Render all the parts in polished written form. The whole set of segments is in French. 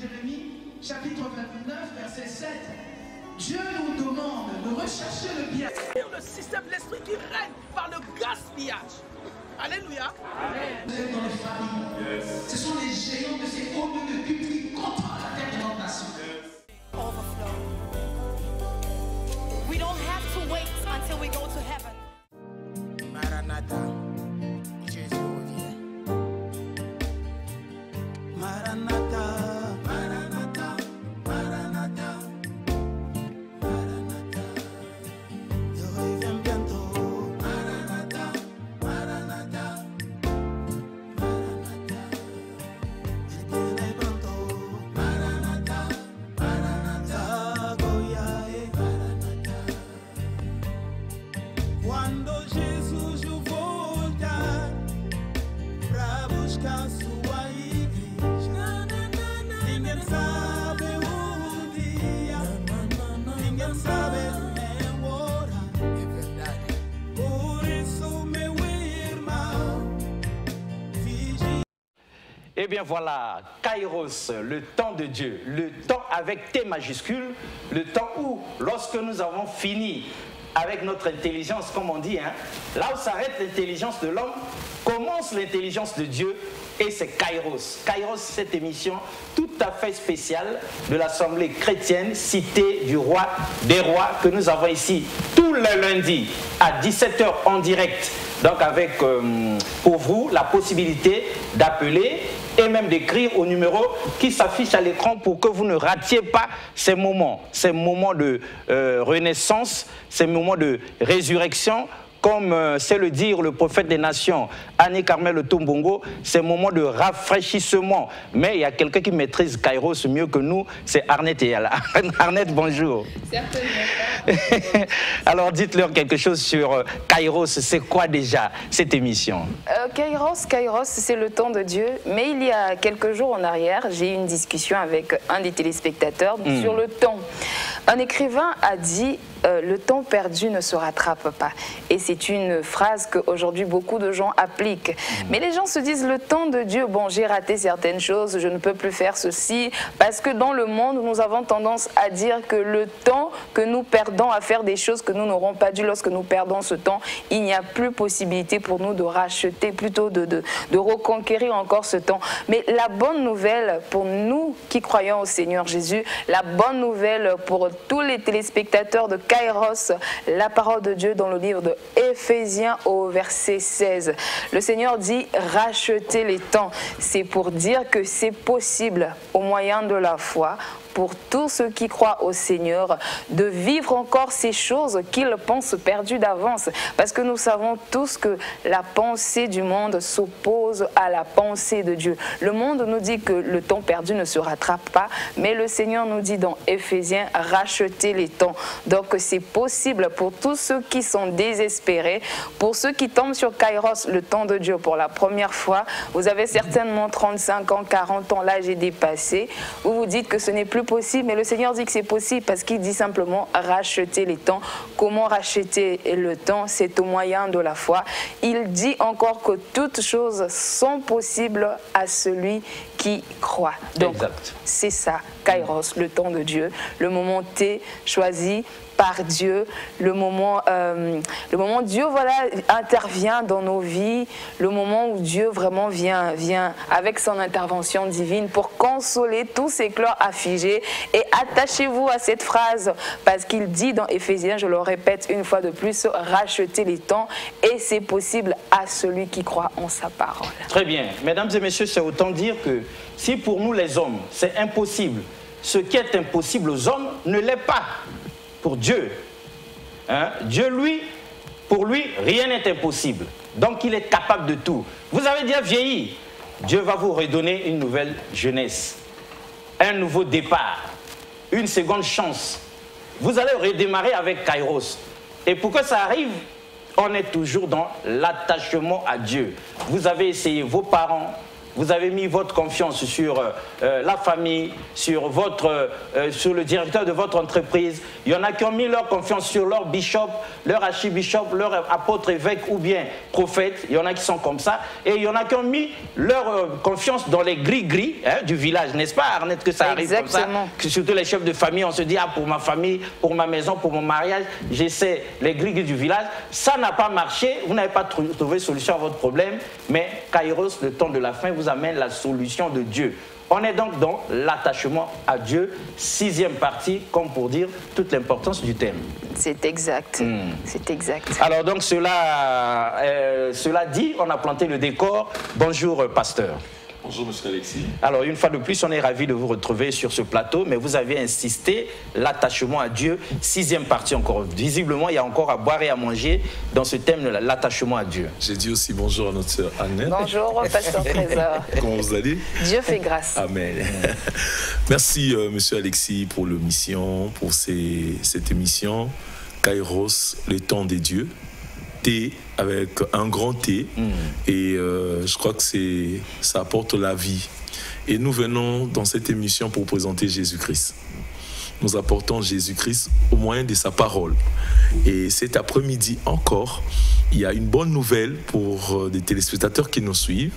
Jérémie, chapitre 29, verset 7. Dieu nous demande de rechercher le bien. Le système, l'esprit qui règne par le gaspillage. Alléluia. Vous êtes dans les familles. Yes. Ce sont les géants de ces hauts lieux de culte qui contrôlent la terre de notre nation. Overflow. We don't have to wait until we go to heaven. Maranatha, Jésus revient. Maranatha, Maranatha, Maranatha, Maranatha. Je reviens bientôt. Maranatha, Maranatha, Maranatha. Il viene pronto. Maranatha, Maranatha, Goyae, Maranatha. Quando Jesus voltar pra buscar sua igreja, ninguém sabe o dia, ninguém sabe nem o horário. É verdade. Por isso, meu irmão, vigie. Eh bien voilà, Kairos, le temps de Dieu, le temps avec T majuscule, le temps où, lorsque nous avons fini avec notre intelligence, comme on dit, hein, là où s'arrête l'intelligence de l'homme, commence l'intelligence de Dieu, et c'est Kairos. Kairos, cette émission tout à fait spéciale de l'Assemblée chrétienne, Cité du Roi des Rois, que nous avons ici tous les lundis à 17 h en direct. Donc avec, pour vous, la possibilité d'appeler et même d'écrire au numéro qui s'affiche à l'écran pour que vous ne ratiez pas ces moments de renaissance, ces moments de résurrection, comme sait le dire le prophète des nations, Annie Carmel Tombongo, c'est un moment de rafraîchissement. Mais il y a quelqu'un qui maîtrise Kairos mieux que nous, c'est Arnette Eyala. Arnette, bonjour. Certainement. Alors dites-leur quelque chose sur Kairos, c'est quoi déjà cette émission? Kairos, c'est le temps de Dieu. Mais il y a quelques jours en arrière, j'ai eu une discussion avec un des téléspectateurs sur le temps. Un écrivain a dit le temps perdu ne se rattrape pas. Et c'est une phrase qu'aujourd'hui beaucoup de gens appliquent. Mais les gens se disent le temps de Dieu, bon, j'ai raté certaines choses, je ne peux plus faire ceci. Parce que dans le monde, nous avons tendance à dire que le temps que nous perdons à faire des choses que nous n'aurons pas dû, lorsque nous perdons ce temps, il n'y a plus possibilité pour nous de racheter, plutôt de reconquérir encore ce temps. Mais la bonne nouvelle pour nous qui croyons au Seigneur Jésus, la bonne nouvelle pour tous les téléspectateurs de Kairos, la parole de Dieu dans le livre de Éphésiens au verset 16. Le Seigneur dit racheter les temps. C'est pour dire que c'est possible au moyen de la foi pour tous ceux qui croient au Seigneur de vivre encore ces choses qu'ils pensent perdues d'avance. Parce que nous savons tous que la pensée du monde s'oppose à la pensée de Dieu. Le monde nous dit que le temps perdu ne se rattrape pas, mais le Seigneur nous dit dans Éphésiens, racheter les temps. Donc c'est possible pour tous ceux qui sont désespérés, pour ceux qui tombent sur Kairos, le temps de Dieu pour la première fois. Vous avez certainement 35 ans, 40 ans, l'âge est dépassé. Vous vous dites que ce n'est plus possible, mais le Seigneur dit que c'est possible parce qu'il dit simplement racheter les temps. Comment racheter le temps? C'est au moyen de la foi. Il dit encore que toutes choses sont possibles à celui qui croit. Donc c'est ça, Kairos, le temps de Dieu, le moment T choisi par Dieu, le moment Dieu intervient dans nos vies, le moment où Dieu vraiment vient avec son intervention divine pour consoler tous ces cœurs affligés. Et attachez-vous à cette phrase parce qu'il dit dans Éphésiens, je le répète une fois de plus, racheter les temps et c'est possible à celui qui croit en sa parole. Très bien. Mesdames et messieurs, c'est autant dire que si pour nous les hommes, c'est impossible, ce qui est impossible aux hommes ne l'est pas pour Dieu. Hein? Dieu, lui, pour lui, rien n'est impossible. Donc, il est capable de tout. Vous avez déjà vieilli. Dieu va vous redonner une nouvelle jeunesse, un nouveau départ, une seconde chance. Vous allez redémarrer avec Kairos. Et pour que ça arrive, on est toujours dans l'attachement à Dieu. Vous avez essayé vos parents, vous avez mis votre confiance sur la famille, sur le directeur de votre entreprise. Il y en a qui ont mis leur confiance sur leur bishop, leur archibishop, leur apôtre, évêque ou bien prophète. Il y en a qui sont comme ça. Et il y en a qui ont mis leur confiance dans les gris-gris du village, n'est-ce pas, Arnette, que ça arrive comme ça? Que surtout les chefs de famille, on se dit, ah, pour ma famille, pour ma maison, pour mon mariage, j'essaie les gris-gris du village. Ça n'a pas marché, vous n'avez pas trouvé solution à votre problème, mais Kairos, le temps de la fin, vous amène la solution de Dieu. On est donc dans l'attachement à Dieu, 6e partie, comme pour dire toute l'importance du thème. C'est exact, c'est exact. Alors donc cela dit, on a planté le décor. Bonjour pasteur. Bonjour monsieur Alexis. Alors une fois de plus, on est ravis de vous retrouver sur ce plateau, mais vous avez insisté, l'attachement à Dieu, 6e partie encore. Visiblement, il y a encore à boire et à manger dans ce thème de l'attachement à Dieu. J'ai dit aussi bonjour à notre sœur Annette. Bonjour pasteur Trésor. Comment vous allez? Dieu fait grâce. Amen. Merci monsieur Alexis pour l'émission, pour cette émission, Kairos, le temps des dieux. T avec un grand T et je crois que ça apporte la vie. Et nous venons dans cette émission pour présenter Jésus-Christ. Nous apportons Jésus-Christ au moyen de sa parole. Et cet après-midi encore, il y a une bonne nouvelle pour des téléspectateurs qui nous suivent.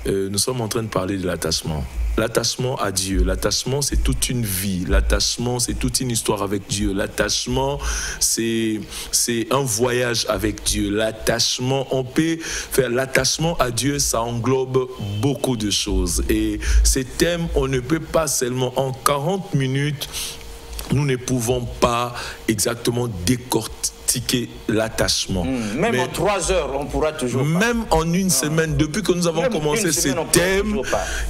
Nous sommes en train de parler de l'attachement. L'attachement à Dieu. L'attachement, c'est toute une vie. L'attachement, c'est toute une histoire avec Dieu. L'attachement, c'est un voyage avec Dieu. L'attachement, on peut faire l'attachement à Dieu, ça englobe beaucoup de choses. Et ces thèmes, on ne peut pas seulement en 40 minutes, nous ne pouvons pas exactement décortiquer l'attachement. Même en 3 heures, on pourra toujours pas. Même en une semaine, depuis que nous avons commencé ce thème,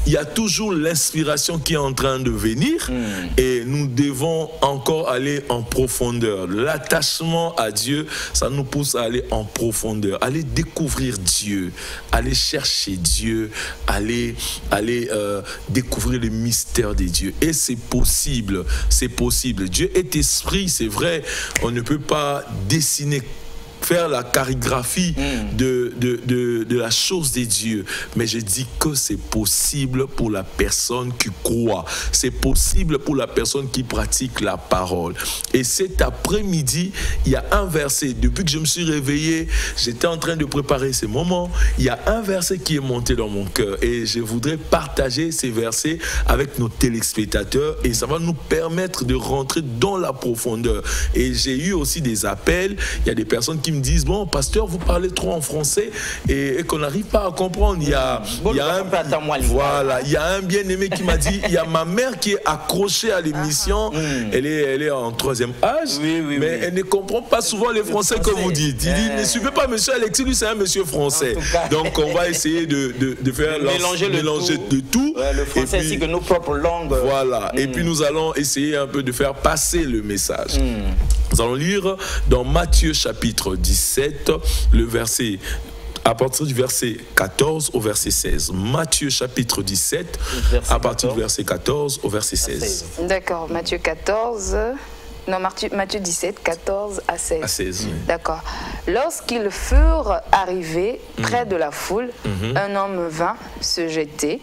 il y a toujours l'inspiration qui est en train de venir et nous devons encore aller en profondeur. L'attachement à Dieu, ça nous pousse à aller en profondeur, aller découvrir Dieu, aller chercher Dieu, aller découvrir les mystères de Dieu. Et c'est possible, c'est possible. Dieu est esprit, c'est vrai, on ne peut pas dessiner, faire la chorégraphie de la chose des dieux. Mais je dis que c'est possible pour la personne qui croit. C'est possible pour la personne qui pratique la parole. Et cet après-midi, il y a un verset. Depuis que je me suis réveillé, j'étais en train de préparer ces moments. Il y a un verset qui est monté dans mon cœur. Et je voudrais partager ces versets avec nos téléspectateurs. Et ça va nous permettre de rentrer dans la profondeur. Et j'ai eu aussi des appels. Il y a des personnes qui me disent, bon, pasteur, vous parlez trop en français et qu'on n'arrive pas à comprendre. Il y a un bien-aimé qui m'a dit, il y a ma mère qui est accrochée à l'émission, elle est en 3e âge, mais elle ne comprend pas souvent les français que vous dites. Il dit, ne suivez pas monsieur Alexis, lui c'est un monsieur français. Donc on va essayer de faire mélanger de tout. Le français ainsi que nos propres langues. Voilà, et puis nous allons essayer un peu de faire passer le message. Nous allons lire dans Matthieu chapitre 17, le verset, à partir du verset 14 au verset 16. Matthieu chapitre 17, à partir du verset 14 au verset 16. D'accord, Matthieu 14... Non, Matthieu 17, 14 à 16. À 16, oui. D'accord. Lorsqu'ils furent arrivés près de la foule, un homme vint se jeter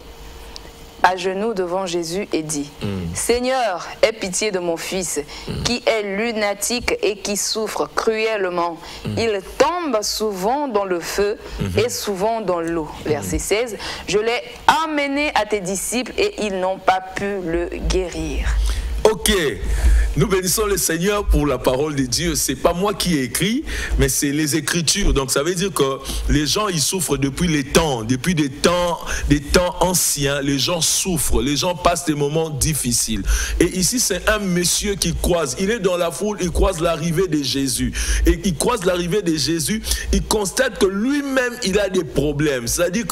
à genoux devant Jésus et dit, Seigneur, aie pitié de mon fils, qui est lunatique et qui souffre cruellement. Il tombe souvent dans le feu et souvent dans l'eau. Verset 16, je l'ai amené à tes disciples et ils n'ont pas pu le guérir. Ok, nous bénissons le Seigneur pour la parole de Dieu. C'est pas moi qui ai écrit, mais c'est les Écritures. Donc ça veut dire que les gens, ils souffrent depuis des temps anciens. Les gens souffrent, les gens passent des moments difficiles. Et ici, c'est un monsieur qui croise. Il est dans la foule, il croise l'arrivée de Jésus. Et il croise l'arrivée de Jésus, il constate que lui-même, il a des problèmes. C'est-à-dire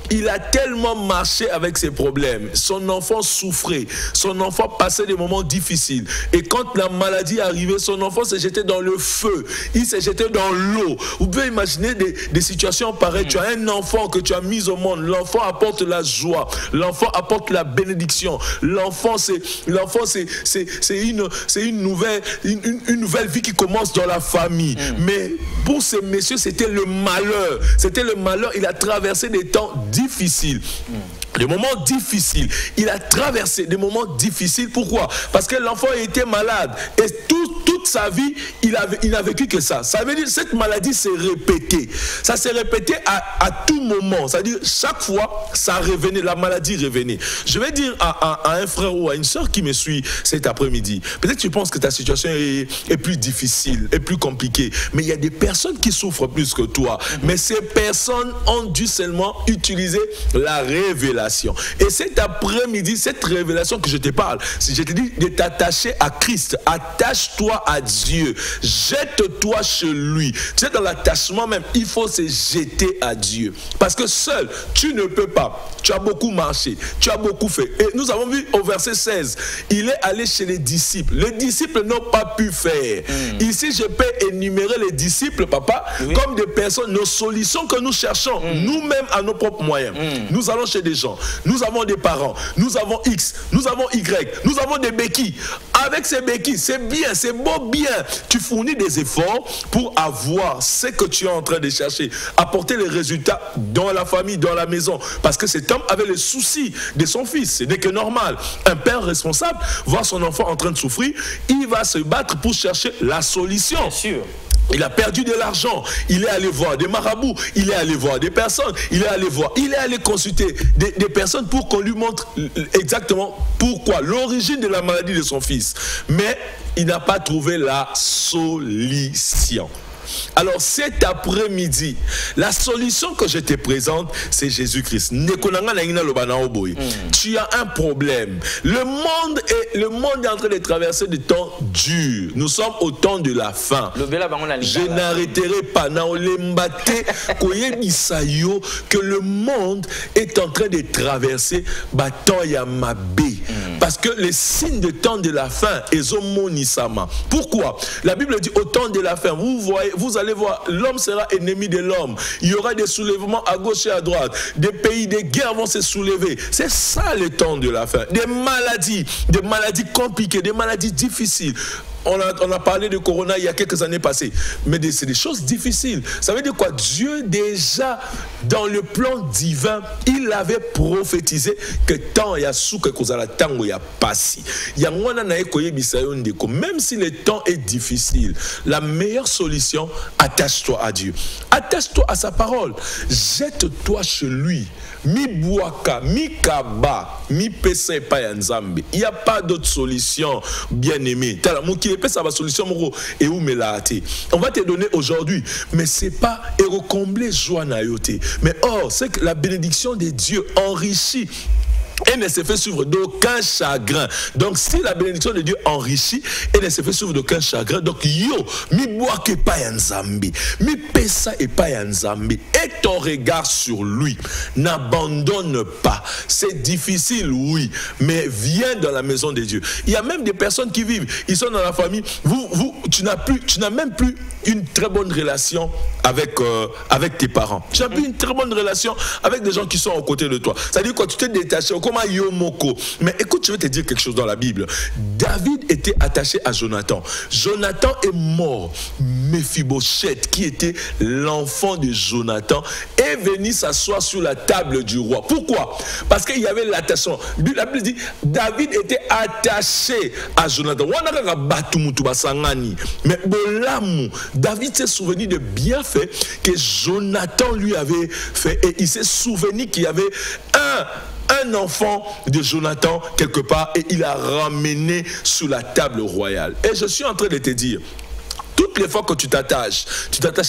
qu'il a tellement marché avec ses problèmes. Son enfant souffrait, son enfant passait des moments difficile. Et quand la maladie est arrivée, son enfant s'est jeté dans le feu. Il s'est jeté dans l'eau. Vous pouvez imaginer des situations pareilles. Tu as un enfant que tu as mis au monde. L'enfant apporte la joie. L'enfant apporte la bénédiction. L'enfant, c'est une nouvelle vie qui commence dans la famille. Mais pour ce monsieur, c'était le malheur. C'était le malheur. Il a traversé des temps difficiles. Des moments difficiles. Il a traversé des moments difficiles. Pourquoi? Parce que l'enfant était malade. Et toute sa vie, il n'a vécu que ça. Ça veut dire que cette maladie s'est répétée. Ça s'est répété à tout moment. C'est-à-dire chaque fois, ça revenait, la maladie revenait. Je vais dire à un frère ou à une soeur qui me suit cet après-midi, peut-être tu penses que ta situation est plus difficile, est plus compliquée. Mais il y a des personnes qui souffrent plus que toi. Mais ces personnes ont dû seulement utiliser la révélation. Et cet après-midi, cette révélation que je te parle, si je te dis de t'attacher à Christ, attache-toi à Dieu, jette-toi chez lui. Tu sais, dans l'attachement même, il faut se jeter à Dieu. Parce que seul, tu ne peux pas. Tu as beaucoup marché, tu as beaucoup fait. Et nous avons vu au verset 16, il est allé chez les disciples. Les disciples n'ont pas pu faire. Ici, je peux énumérer les disciples, papa, comme des personnes, nos solutions que nous cherchons, nous-mêmes à nos propres moyens. Nous allons chez des gens, nous avons des parents, nous avons X, nous avons Y, nous avons des béquilles. Avec ces béquilles, c'est bien, c'est beau, bien. Tu fournis des efforts pour avoir ce que tu es en train de chercher, apporter les résultats dans la famille, dans la maison. Parce que cet homme avait les soucis de son fils. Ce n'est que normal. Un père responsable, voir son enfant en train de souffrir, il va se battre pour chercher la solution. Bien sûr. Il a perdu de l'argent, il est allé voir des marabouts, il est allé voir des personnes, il est allé consulter des personnes pour qu'on lui montre exactement pourquoi, l'origine de la maladie de son fils. Mais il n'a pas trouvé la solution. Alors cet après-midi, la solution que je te présente, c'est Jésus-Christ. Tu as un problème. Le monde est en train de traverser des temps durs. Nous sommes au temps de la fin. Je n'arrêterai pas que le monde est en train de traverser parce que les signes de temps de la fin pourquoi? La Bible dit au temps de la fin, vous allez voir, l'homme sera ennemi de l'homme. Il y aura des soulèvements à gauche et à droite. Des pays, des guerres vont se soulever. C'est ça le temps de la fin. Des maladies compliquées, des maladies difficiles. On a parlé de Corona il y a quelques années passées. Mais c'est des choses difficiles. Ça veut dire quoi? Dieu, déjà, dans le plan divin, il avait prophétisé que tant il y a sous que kozala tango ya passé. Même si le temps est difficile, la meilleure solution, attache-toi à Dieu. Attache-toi à sa parole. Jette-toi chez lui. Mi buaka, mi kaba, mi pesa pa ya nzambe. Il n'y a pas d'autre solution, bien-aimé. On va te donner aujourd'hui, mais c'est pas recombler joie na yote. Mais or, c'est que la bénédiction de Dieu enrichit. Elle ne se fait suivre d'aucun chagrin. Donc si la bénédiction de Dieu enrichit, elle ne se fait suivre d'aucun chagrin. Donc yo, mi boak et pa yanzambi, mi pesa et pa yanzambi, et ton regard sur lui. N'abandonne pas. C'est difficile, oui, mais viens dans la maison de Dieu. Il y a même des personnes qui vivent, ils sont dans la famille. Tu n'as même plus une très bonne relation avec tes parents. Tu n'as plus une très bonne relation avec des gens qui sont aux côtés de toi. C'est-à-dire quand tu t'es détaché, comme un Yomoko. Mais écoute, je vais te dire quelque chose dans la Bible. David était attaché à Jonathan. Jonathan est mort. Mephibosheth, qui était l'enfant de Jonathan, est venu s'asseoir sur la table du roi. Pourquoi? Parce qu'il y avait l'attachement. La Bible dit, David était attaché à Jonathan. Mais David s'est souvenu de bienfaits que Jonathan lui avait fait. Et il s'est souvenu qu'il y avait un enfant de Jonathan quelque part, et il a ramené sur la table royale. Et je suis en train de te dire, toutes les fois que tu t'attaches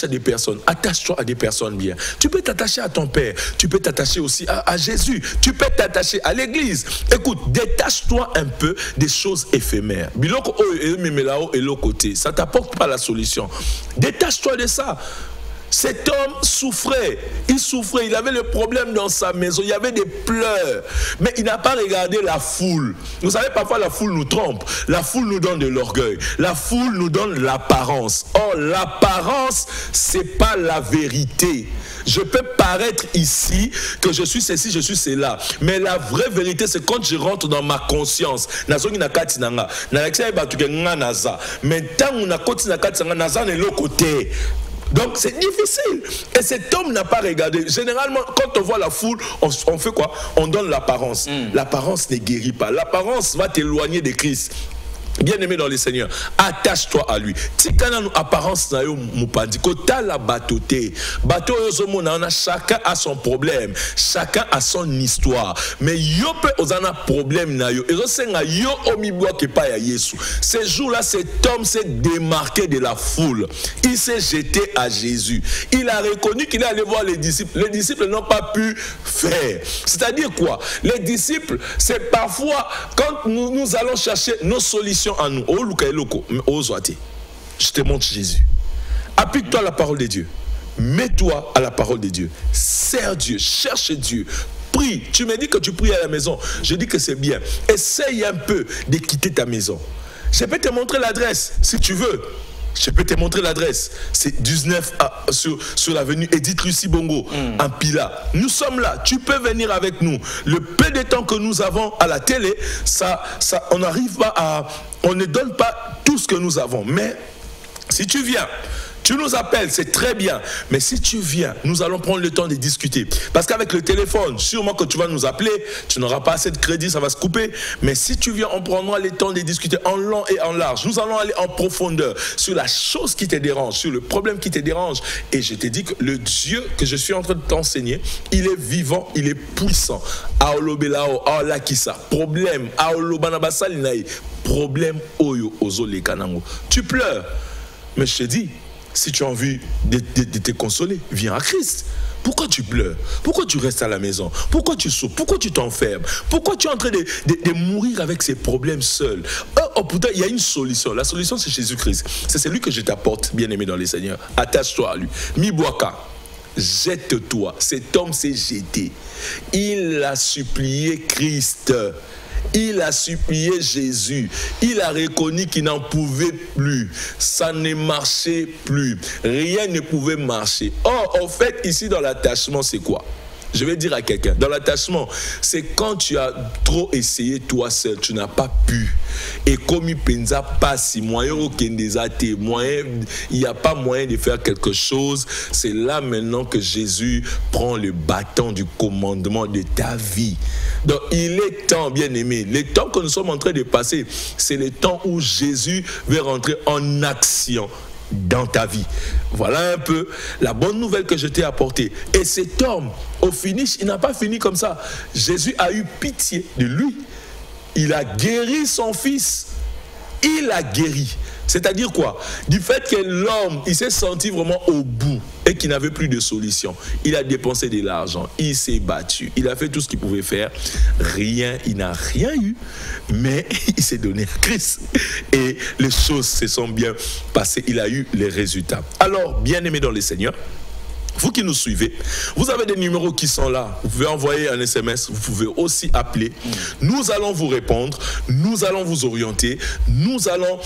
à des personnes, attache-toi à des personnes bien. Tu peux t'attacher à ton père, tu peux t'attacher aussi à Jésus, tu peux t'attacher à l'église. Écoute, détache-toi un peu des choses éphémères. Ça ne t'apporte pas la solution. Détache-toi de ça. Cet homme souffrait, il avait le problème dans sa maison, il y avait des pleurs, mais il n'a pas regardé la foule. Vous savez, parfois la foule nous trompe, la foule nous donne de l'orgueil, la foule nous donne l'apparence. Or, l'apparence, c'est pas la vérité. Je peux paraître ici que je suis ceci, je suis cela, mais la vraie vérité, c'est quand je rentre dans ma conscience. Mais tant Donc c'est difficile. Et cet homme n'a pas regardé. Généralement, quand on voit la foule, on fait quoi? On donne l'apparence. L'apparence ne guérit pas. L'apparence va t'éloigner de Christ. Bien-aimé dans le Seigneur, attache-toi à lui. Tikana nous apparence na yo mupandi kota la batoté. Bato yozomona on a chacun a son problème, chacun a son histoire. Mais yo pe ozana problème na yo. Ezo senga yo omibwa ke pa ya Yesu. Ces jours-là, cet homme s'est démarqué de la foule. Il s'est jeté à Jésus. Il a reconnu qu'il allait voir les disciples. Les disciples n'ont pas pu faire. C'est-à-dire quoi? Les disciples, c'est parfois quand nous allons chercher nos solutions à nous. Je te montre Jésus. Applique-toi à la parole de Dieu. Mets-toi à la parole de Dieu. Sers Dieu. Cherche Dieu. Prie. Tu me dis que tu pries à la maison. Je dis que c'est bien. Essaye un peu de quitter ta maison. Je peux te montrer l'adresse si tu veux. Je peux te montrer l'adresse. C'est 19 sur l'avenue Edith Lucie Bongo, en Pila. Nous sommes là. Tu peux venir avec nous. Le peu de temps que nous avons à la télé, on n'arrive pas à... On ne donne pas tout ce que nous avons. Mais si tu viens... Tu nous appelles, c'est très bien. Mais si tu viens, nous allons prendre le temps de discuter. Parce qu'avec le téléphone, sûrement que tu vas nous appeler, tu n'auras pas assez de crédit, ça va se couper. Mais si tu viens, on prendra le temps de discuter en long et en large. Nous allons aller en profondeur sur la chose qui te dérange, sur le problème qui te dérange. Et je te dis que le Dieu que je suis en train de t'enseigner, il est vivant, il est puissant. Aolobelao, aolakisa, problème, aolobanabasali, problème, oyo, ozole kanango. Tu pleures, mais je te dis, si tu as envie de te consoler, viens à Christ. Pourquoi tu pleures? Pourquoi tu restes à la maison? Pourquoi tu souffres? Pourquoi tu t'enfermes? Pourquoi tu es en train de mourir avec ces problèmes seul? Oh putain, il y a une solution. La solution, c'est Jésus-Christ. C'est celui que je t'apporte, bien-aimé dans les Seigneurs. Attache-toi à lui. Miboaka, jette-toi. Cet homme s'est jeté. Il a supplié Christ. Il a supplié Jésus. Il a reconnu qu'il n'en pouvait plus. Ça ne marchait plus. Rien ne pouvait marcher. Or, en fait, ici dans l'attachement, c'est quoi? Je vais dire à quelqu'un, dans l'attachement, c'est quand tu as trop essayé toi seul, tu n'as pas pu. Et comme il pensa pas si moyen il n'y a pas moyen de faire quelque chose, c'est là maintenant que Jésus prend le bâton du commandement de ta vie. Donc il est temps, bien aimé, le temps que nous sommes en train de passer, c'est le temps où Jésus veut rentrer en action dans ta vie. Voilà un peu la bonne nouvelle que je t'ai apportée. Et cet homme, au finish, il n'a pas fini comme ça. Jésus a eu pitié de lui. Il a guéri son fils. Il a guéri. C'est-à-dire quoi? Du fait que l'homme, il s'est senti vraiment au bout et qu'il n'avait plus de solution. Il a dépensé de l'argent, il s'est battu, il a fait tout ce qu'il pouvait faire. Rien, il n'a rien eu, mais il s'est donné à Christ. Et les choses se sont bien passées, il a eu les résultats. Alors, bien-aimés dans le Seigneur, vous qui nous suivez, vous avez des numéros qui sont là. Vous pouvez envoyer un SMS, vous pouvez aussi appeler. Nous allons vous répondre, nous allons vous orienter, nous allons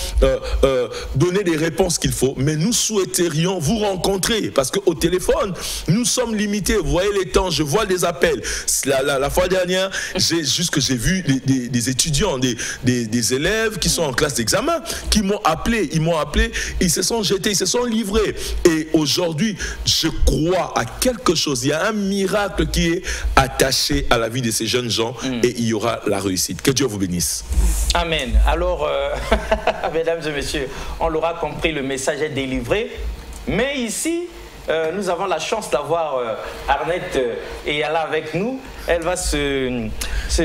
donner des réponses qu'il faut, mais nous souhaiterions vous rencontrer parce qu'au téléphone, nous sommes limités. Vous voyez les temps, je vois des appels. La fois dernière, j'ai vu des étudiants, des élèves qui sont en classe d'examen, qui m'ont appelé, ils se sont jetés, ils se sont livrés. Et aujourd'hui, je crois à quelque chose, il y a un miracle qui est attaché à la vie de ces jeunes gens et il y aura la réussite. Que Dieu vous bénisse. Amen. Alors, mesdames et messieurs, on l'aura compris, le message est délivré. Mais ici, nous avons la chance d'avoir Arnette et Yala avec nous. Elle va se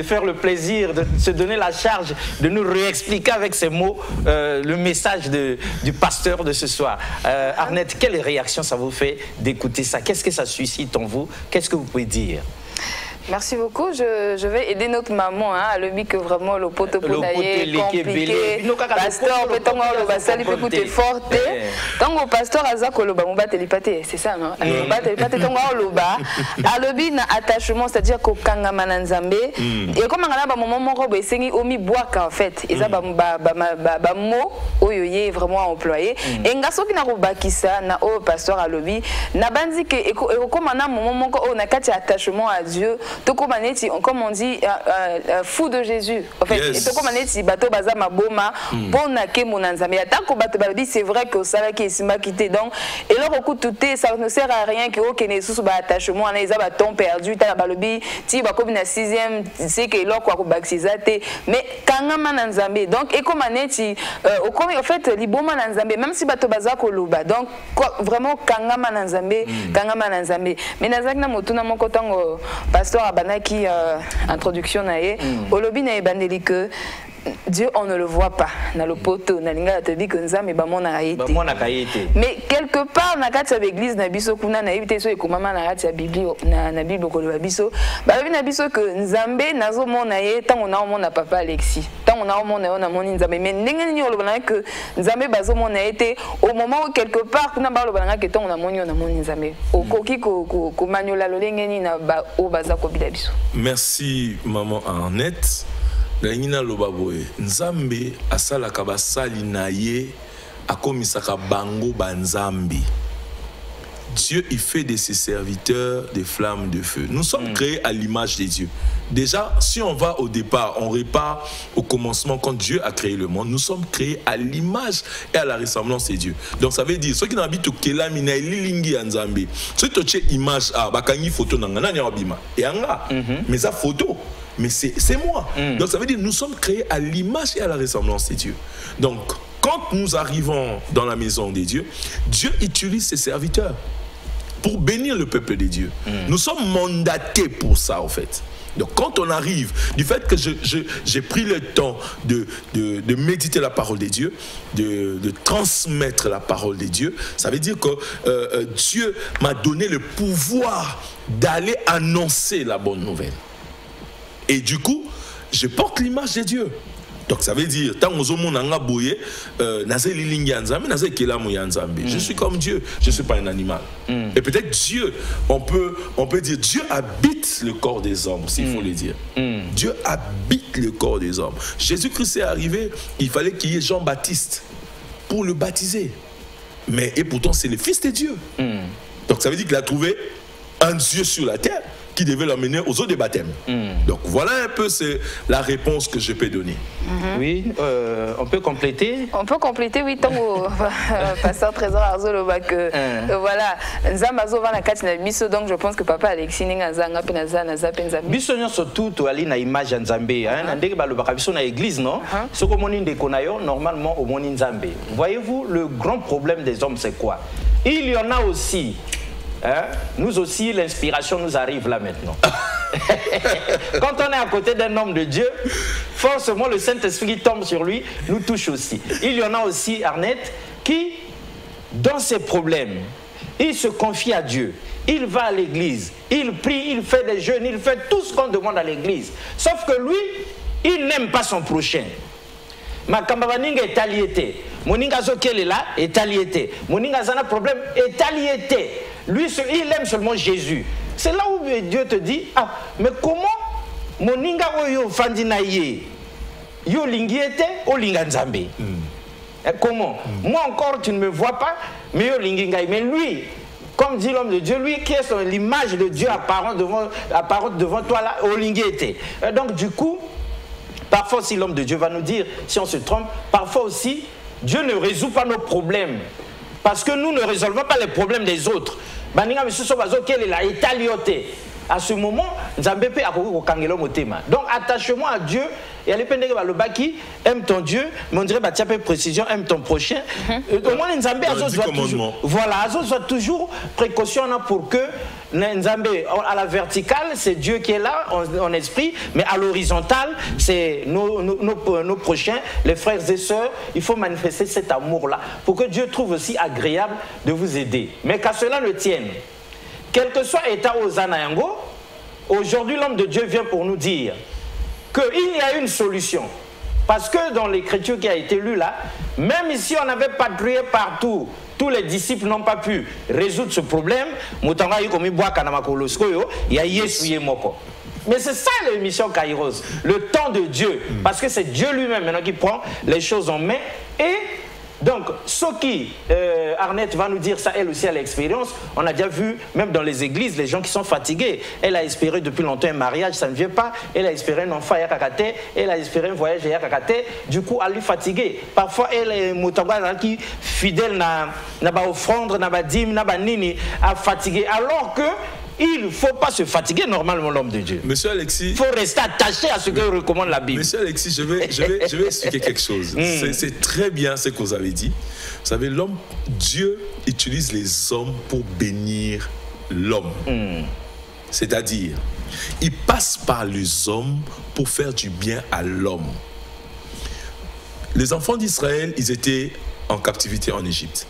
faire le plaisir de se donner la charge de nous réexpliquer avec ses mots le message du pasteur de ce soir. Arnette, quelle réaction ça vous fait d'écouter ça? Qu'est-ce que ça suscite en vous? Qu'est-ce que vous pouvez dire? Merci beaucoup. Je vais aider notre maman à lui que vraiment le pote pour est compliqué. Pasteur, le basali peut coûter forte. Tant que pasteur Azako le bamouba telipate, c'est ça non? Bamouba telipate tant que le bas. À l'obi na attachement, c'est-à-dire qu'au kanga mananzambe. Et comme on a ba moment mon robe sengi omi bois en fait. Et ça ba mot oyoye vraiment employé. Et ngaso qui na robakisa na au pasteur à l'obi na banzi que et comme on a moment mon on a quatre attachement à Dieu. toko maneti comme on dit fou de Jésus en fait et toko maneti bato baza maboma pona ke monanzambe atako bato balobi c'est vrai que ça qui esima quitté donc et là beaucoup tout ça ne sert à rien que okene sous ba attachement na eza ba temps perdu ta balobi ti ba comme na 6e c'est que là quoi ko baxizate mais kangama nanzambe donc et comme maneti en fait liboma nanzambe même si bato baza koloba donc vraiment kangama nanzambe mais nazaki na motuna moko tango pasteur abanaki introduction na ye olobi na ebandeli que Dieu on ne le voit pas na lopoto na linga te dit que nzambe ba mona ayete mais quelque part na kati ya l'église na biso kuna na yebite so ekomama na kati ya bible na bible ko loba biso ba lobi na biso que nzambe nazo mona ye tango na mona papa Alexis tango na mona yo na moni nzambe mais ndenge nini oloba na que nzambe bazo mona yete au moment où quelque part kuna ba loba na que tango na moni yo na moni nzambe okoki ko manyola lolenge ni na ba o baza ko bila biso. Merci maman Arnette. Nina lobaboye nzambe asalaka basali na ye akomisaka bango banzambe. Dieu il fait de ses serviteurs des flammes de feu. Nous sommes créés à l'image de Dieu. Déjà, si on va au départ, on repart au commencement quand Dieu a créé le monde. Nous sommes créés à l'image et à la ressemblance de Dieu. Donc ça veut dire ceux qui n'habitent au Kelamina lilingi anzambe. Ceux qui ont image à bakangi photo nangana nyabima. Et anga, mais ça photo. Mais c'est moi. Donc ça veut dire que nous sommes créés à l'image et à la ressemblance de Dieu. Donc quand nous arrivons dans la maison de Dieu, Dieu utilise ses serviteurs pour bénir le peuple de Dieu. Nous sommes mandatés pour ça en fait. Donc quand on arrive, du fait que j'ai pris le temps de méditer la parole de Dieu, de transmettre la parole de Dieu, ça veut dire que Dieu m'a donné le pouvoir d'aller annoncer la bonne nouvelle. Et du coup, je porte l'image de Dieu. Donc ça veut dire, je suis comme Dieu, je ne suis pas un animal. Et peut-être Dieu, on peut dire, Dieu habite le corps des hommes, s'il faut le dire. Dieu habite le corps des hommes. Jésus-Christ est arrivé, il fallait qu'il y ait Jean-Baptiste pour le baptiser. Et pourtant, c'est le Fils de Dieu. Donc ça veut dire qu'il a trouvé un Dieu sur la terre qui devait l'emmener aux eaux des baptêmes. Donc voilà un peu la réponse que je peux donner. Oui, on peut compléter. On peut compléter, oui, tant au pasteur Trésor Arzoloba que voilà, Nzamazo va na kati na biso, donc je pense que papa Alexis ninga zanga pe na za penza. Biso nyo surtout to ali na image Nzambe, hein, ndenge ba lobaka biso na église, non? Soko moni ndeko na yo normalement au moni Nzambe. Voyez-vous, le grand problème des hommes c'est quoi? Il y en a aussi. Hein? Nous aussi, l'inspiration nous arrive là maintenant. Quand on est à côté d'un homme de Dieu, forcément le Saint-Esprit tombe sur lui, nous touche aussi. Il y en a aussi, Arnette, qui, dans ses problèmes, il se confie à Dieu. Il va à l'église, il prie, il fait des jeûnes, il fait tout ce qu'on demande à l'église. Sauf que lui, il n'aime pas son prochain. Makambabaninga est aliété. Moninga Zokele là est aliété. Moninga Zana problème est aliété. Lui, il aime seulement Jésus. C'est là où Dieu te dit, ah, mais comment Moninga Oyo Fandinaye Yo Lingiete O Linganzambe? Comment? Moi encore, tu ne me vois pas, mais Yo Lingingaï. Mais lui, comme dit l'homme de Dieu, lui qui est l'image de Dieu apparente devant toi là, O Lingiete. Donc du coup, parfois aussi l'homme de Dieu va nous dire, si on se trompe, parfois aussi, Dieu ne résout pas nos problèmes. Parce que nous ne résolvons pas les problèmes des autres. À ce moment, donc attachement à Dieu, et à l'épée aime ton Dieu, mais on dirait précision, aime ton prochain. Au moins, Nzambe voilà, soit toujours précaution pour que Nzambe, à la verticale, c'est Dieu qui est là en esprit, mais à l'horizontale, c'est nos prochains, les frères et sœurs. Il faut manifester cet amour-là pour que Dieu trouve aussi agréable de vous aider. Mais qu'à cela ne tienne. Quel que soit l'état aux Anayango, aujourd'hui l'homme de Dieu vient pour nous dire qu'il y a une solution. Parce que dans l'écriture qui a été lue là, même si on avait patrouillé partout, tous les disciples n'ont pas pu résoudre ce problème. Mais c'est ça l'émission Kairos, le temps de Dieu. Parce que c'est Dieu lui-même maintenant qui prend les choses en main et Donc, ce qui, Arnette va nous dire ça, elle aussi a l'expérience. On a déjà vu, même dans les églises, les gens qui sont fatigués. Elle a espéré depuis longtemps un mariage, ça ne vient pas. Elle a espéré un enfant à Yakakate. Elle a espéré un voyage à Yakakate. Du coup, elle est fatiguée. Parfois, elle est qui fidèle na offrande, na dîme, na nini, à fatiguer. Alors que il ne faut pas se fatiguer normalement l'homme de Dieu. Monsieur Alexis, il faut rester attaché à ce que recommande la Bible. Monsieur Alexis, je vais expliquer quelque chose. C'est très bien ce que vous avez dit. Vous savez, Dieu utilise les hommes pour bénir l'homme. C'est-à-dire, il passe par les hommes pour faire du bien à l'homme. Les enfants d'Israël, ils étaient en captivité en Égypte.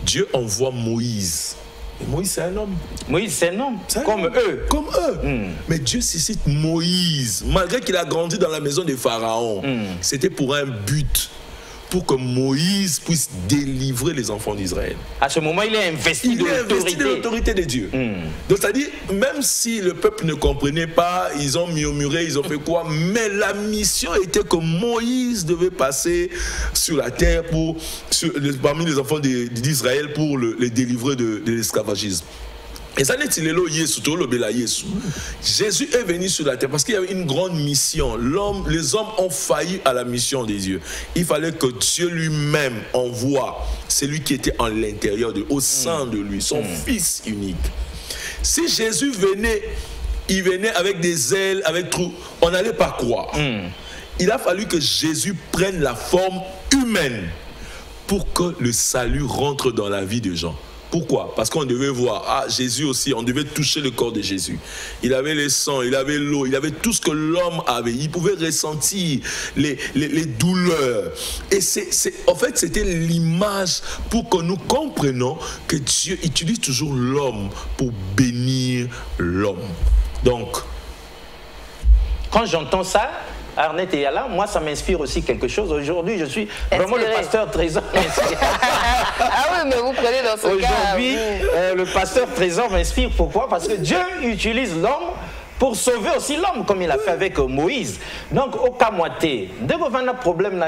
Dieu envoie Moïse. Et Moïse, c'est un homme. Moïse, c'est un homme. Comme eux. Comme eux. Mais Dieu suscite Moïse. Malgré qu'il a grandi dans la maison des pharaons, c'était pour un but. Pour que Moïse puisse délivrer les enfants d'Israël. À ce moment, il est investi de l'autorité de Dieu. Donc, c'est-à-dire, même si le peuple ne comprenait pas, ils ont murmuré, ils ont fait quoi, mais la mission était que Moïse devait passer sur la terre parmi les enfants d'Israël pour les délivrer de l'esclavagisme. Et ça n'est-il pas Jésus est venu sur la terre parce qu'il y avait une grande mission. Les hommes ont failli à la mission des dieux. Il fallait que Dieu lui-même envoie celui qui était en l'intérieur au sein de lui, son fils unique. Si Jésus venait, il venait avec des ailes, avec tout, on n'allait pas croire. Il a fallu que Jésus prenne la forme humaine pour que le salut rentre dans la vie des gens. Pourquoi? Parce qu'on devait voir, Jésus aussi, on devait toucher le corps de Jésus. Il avait le sang, il avait l'eau, il avait tout ce que l'homme avait. Il pouvait ressentir les douleurs. Et en fait, c'était l'image pour que nous comprenions que Dieu utilise toujours l'homme pour bénir l'homme. Donc, quand j'entends ça, Arnette et Yala, moi ça m'inspire aussi quelque chose. Aujourd'hui, je suis vraiment le pasteur Trésor. Ah oui, mais vous prenez dans ce cas. Aujourd'hui, le pasteur Trésor m'inspire. Pourquoi? Parce que Dieu utilise l'homme pour sauver aussi l'homme, comme il a fait avec Moïse. Donc, au cas moité, dès qu'on a un problème,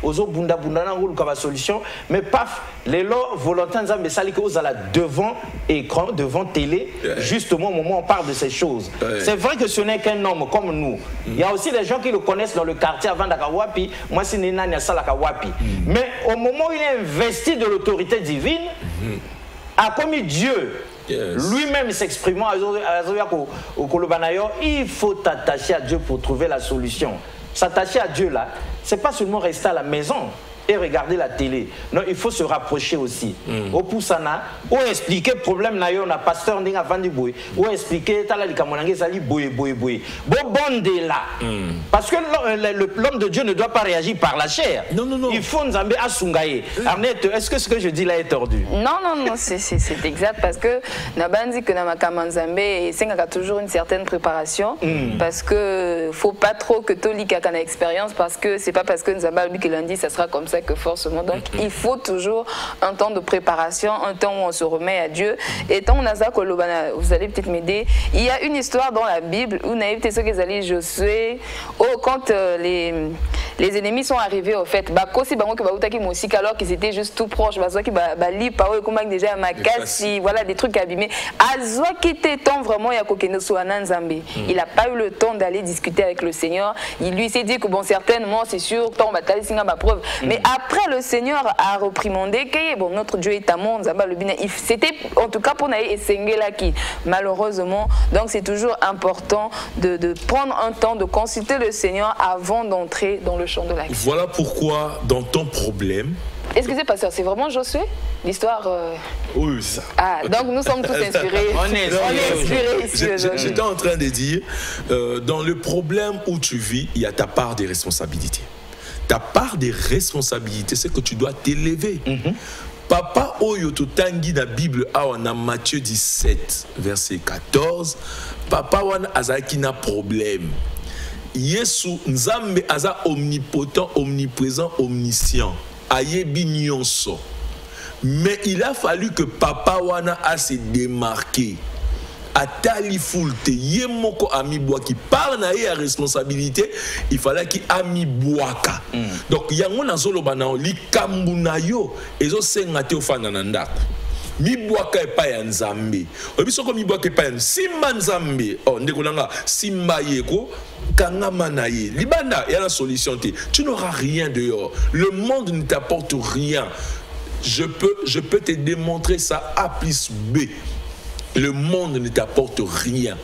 ozo bunda bunda na ngulu kaba solution, mais paf, les lots volontaires nzambe sali que vous allez devant écran, devant télé, justement au moment où on parle de ces choses. C'est vrai que ce n'est qu'un homme comme nous. Il y a aussi des gens qui le connaissent dans le quartier avant d'Akawapi. Moi c'est Nina Nyasa Lakawapi. Mais au moment où il est investi de l'autorité divine, a commis Dieu. Lui-même s'exprimant il faut t'attacher à Dieu pour trouver la solution. S'attacher à Dieu là, c'est pas seulement rester à la maison et regarder la télé. Non, il faut se rapprocher aussi. Au Poussana, ou expliquer le problème na yo na pasteur ndinga vandi boy, ou expliquer tala likamonange sali boy. Bon de là. Parce que l'homme de Dieu ne doit pas réagir par la chair. Non. Il faut nzambe asungaye. Arnette, est-ce que ce que je dis là est tordu? Non, c'est exact parce que nabandi que na makama nzambe sengaka toujours une certaine préparation parce que faut pas trop que tolika kana expérience parce que c'est pas parce que nzambe albi que lundi ça sera comme ça que forcément. Donc il faut toujours un temps de préparation, un temps où on se remet à Dieu. Et tant on a ça, vous allez peut-être m'aider. Il y a une histoire dans la Bible où Naïf Tessoké Zali Josué, quand les ennemis sont arrivés au fait, alors qu'ils étaient juste tout proches, déjà Makassi, voilà des trucs abîmés. Azwa qui était temps vraiment il n'a pas eu le temps d'aller discuter avec le Seigneur. Il lui s'est dit que bon certainement c'est sûr, tant ma preuve. Mais après, le Seigneur a reprimandé que bon, notre Dieu est à monde. C'était en tout cas pour Naï et Sengelaki. Malheureusement, donc c'est toujours important de prendre un temps de consulter le Seigneur avant d'entrer dans le champ de l'action. Voilà pourquoi, dans ton problème. Excusez, pasteur, c'est vraiment Josué l'histoire Oui, ça. Donc nous sommes tous inspirés. On est inspirés ici. J'étais en train de dire, dans le problème où tu vis, il y a ta part des responsabilités. Ta part des responsabilités, c'est que tu dois t'élever. Papa Oyo Totangi na Bible a Matthieu 17, verset 14. Papa wan azaki na problème. Yesu nzambe aza omnipotent, omniprésent, omniscient. Ayebi nyonso. Mais il a fallu que papa wana a se démarqué. atali fulte yemoko amibwa qui parle na ya responsabilité, il fallait qu'il amibwaka. Donc yango nazolo bana likambu na yo ezo senga te ofana na ndako. Mibwaka epa ya nzambe. Obisoko mibwaka epa ya simba nzambe. Oh ndeko nanga simba yeko kangama na ye. Libanda y a la solution te. Tu n'auras rien dehors. Le monde ne t'apporte rien. Je peux te démontrer ça A plus B. Le monde ne t'apporte rien.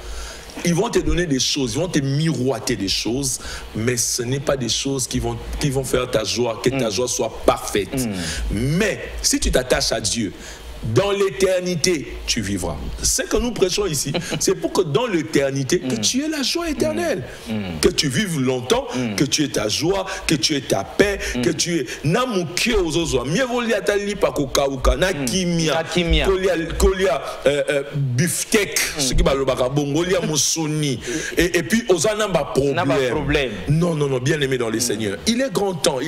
Ils vont te donner des choses, ils vont te miroiter des choses, mais ce n'est pas des choses qui vont faire ta joie, que ta joie soit parfaite. Mais si tu t'attaches à Dieu, dans l'éternité, tu vivras. Ce que nous prêchons ici, c'est pour que dans l'éternité, que tu aies la joie éternelle. Que tu vives longtemps, que tu aies ta joie, que tu aies ta paix, que tu aies... Namuki ozozo, mieux vaut lier à ta lipa kokauka, na kimia, kolia beefsteak, ce qui va le bagabongo, lia mosoni, et puis ozana ba problème. Non, non, non, bien aimé dans les seigneurs. Il est grand temps,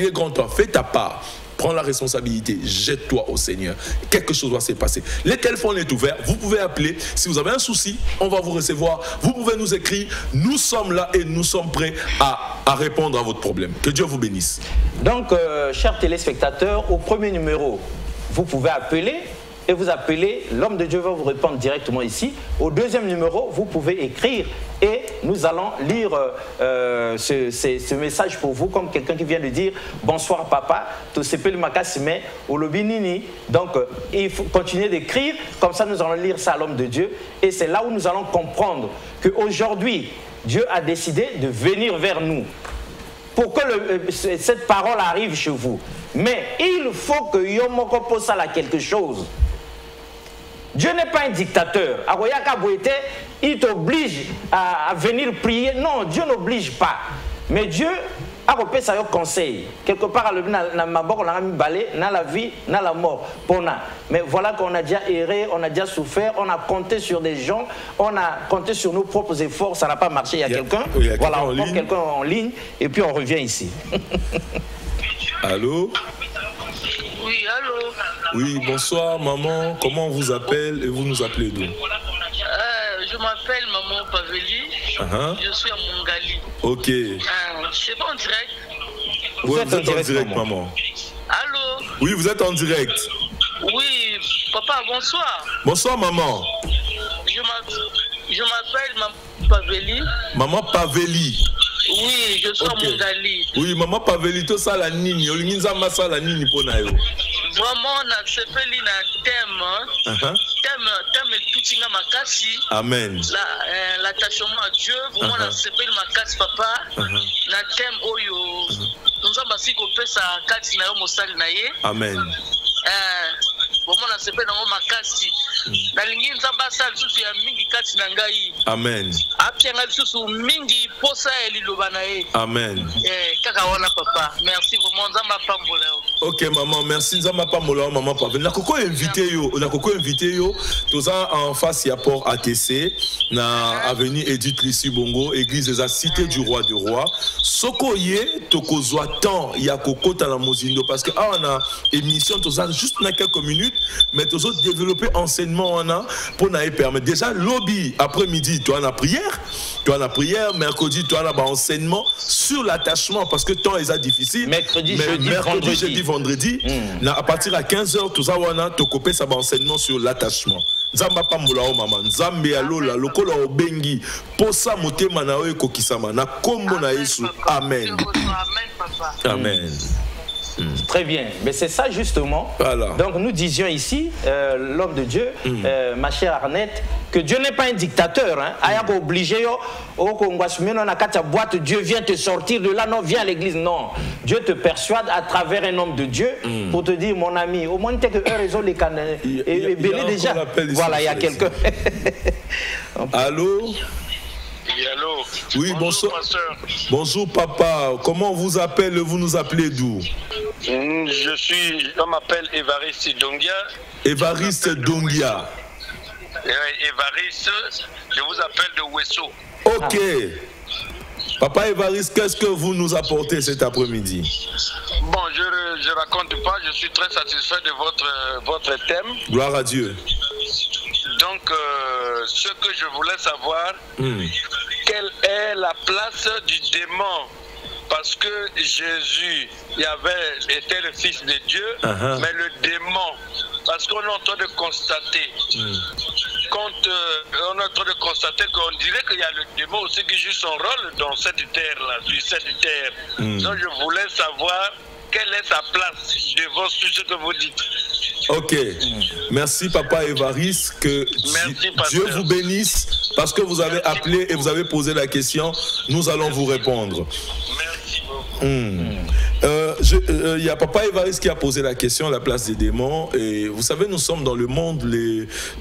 fais ta part. Prends la responsabilité, jette-toi au Seigneur. Quelque chose doit se passer. Le téléphone est ouvert, vous pouvez appeler. Si vous avez un souci, on va vous recevoir. Vous pouvez nous écrire. Nous sommes là et nous sommes prêts à répondre à votre problème. Que Dieu vous bénisse. Donc, chers téléspectateurs, au premier numéro, vous pouvez appeler. Et vous appelez, l'homme de Dieu va vous répondre directement ici. Au deuxième numéro, vous pouvez écrire et nous allons lire ce message pour vous, comme quelqu'un qui vient de dire « Bonsoir papa, tout s'appelle Makasime, ou le binini ». Donc, il faut continuer d'écrire, comme ça nous allons lire ça à l'homme de Dieu. Et c'est là où nous allons comprendre qu'aujourd'hui, Dieu a décidé de venir vers nous pour que cette parole arrive chez vous. Mais il faut que Yomoko pose à quelque chose. Dieu n'est pas un dictateur. Il t'oblige à venir prier. Non, Dieu n'oblige pas. Mais Dieu a repéré ça au conseil. Quelque part, on a mis balai, dans la vie, dans la mort. Mais voilà qu'on a déjà erré, on a déjà souffert, on a compté sur des gens, on a compté sur nos propres efforts, ça n'a pas marché. Il y a quelqu'un, voilà, on prend quelqu'un en ligne et puis on revient ici. Allô? Oui, allô? Oui, bonsoir maman, comment on vous appelle et vous nous appelez d'où? Je m'appelle Maman Paveli, je suis à Mongali. Ok. C'est pas en direct? Oui, vous êtes en direct maman. Allô? Oui, vous êtes en direct. Oui, papa, bonsoir. Bonsoir maman. Je m'appelle Maman Paveli. Maman Paveli. Oui, je suis à Mongali. Oui, maman Paveli, tout ça la nini, olinginza masa la nini pona yo. Vraiment, on a sepeli na thème. Thème tutinga makasi. Amen. L'attachement à Dieu, vraiment on a sepeli makasi papa. Na thème oyo. Nous avons aussi coupé sa kati na yo mosali na ye. Amen. Vraiment on a sepeli na yo makasi. Na lingi nzamba sa lisusu ya mingi kati na ngai. Amen. Apianga lisusu mingi posa eliloba na ye. Amen. Kaka wana papa. Merci vraiment nzamba pambola yo. Ok maman, merci nzamba pambola maman papa. Na koko invité yo, toza en face ya port ATC na avenue Edith Lissi Bongo, église de la cité du roi du roi. Soko ye tokozwa temps ya kokota na mozindo parce que on a émission toza juste na quelques minutes mais tozo développer enseignement pour nous permettre déjà lobby après-midi tu as la prière, mercredi tu as enseignement sur l'attachement parce que temps est difficile. Mercredi, jeudi, vendredi à partir de 15h tout ça wana to copé ça enseignement sur l'attachement. Nzamba pambola o mama nzambe alola lokola obengi posa motema na yo kokisama na kombo na Yesu. Amen. Amen. Très bien, mais c'est ça justement. Voilà. Donc nous disions ici, l'homme de Dieu, ma chère Arnette, que Dieu n'est pas un dictateur. Ayako obligé, boîte, Dieu vient te sortir de là, non, viens à l'église. Non, Dieu te persuade à travers un homme de Dieu pour te dire, mon ami, au moins tu que un réseau les canaux et déjà. Voilà, il y a quelqu'un. Allô? Oui, allô. Oui, bonsoir. Bonjour papa, comment on vous appelle? Vous nous appelez d'où? On m'appelle Évariste Dongia. Évariste Dongia. Évariste, je vous appelle de Wesso. Ok. Papa Évariste, qu'est-ce que vous nous apportez cet après-midi? Bon, je ne raconte pas, je suis très satisfait de votre thème. Gloire à Dieu. Donc, Donc, ce que je voulais savoir, quelle est la place du démon? Parce que Jésus était le Fils de Dieu, mais le démon, parce qu'on est en train de constater, on est en train de constater qu'on dirait qu'il y a le démon aussi qui joue son rôle dans cette terre-là, sur cette terre. Donc je voulais savoir quelle est sa place devant tout ce que vous dites. Ok, merci Papa Évariste, que Dieu vous bénisse, parce que vous avez appelé et vous avez posé la question, nous allons vous répondre. Merci beaucoup. Il y a Papa Évariste qui a posé la question à la place des démons, et vous savez, nous sommes dans le monde,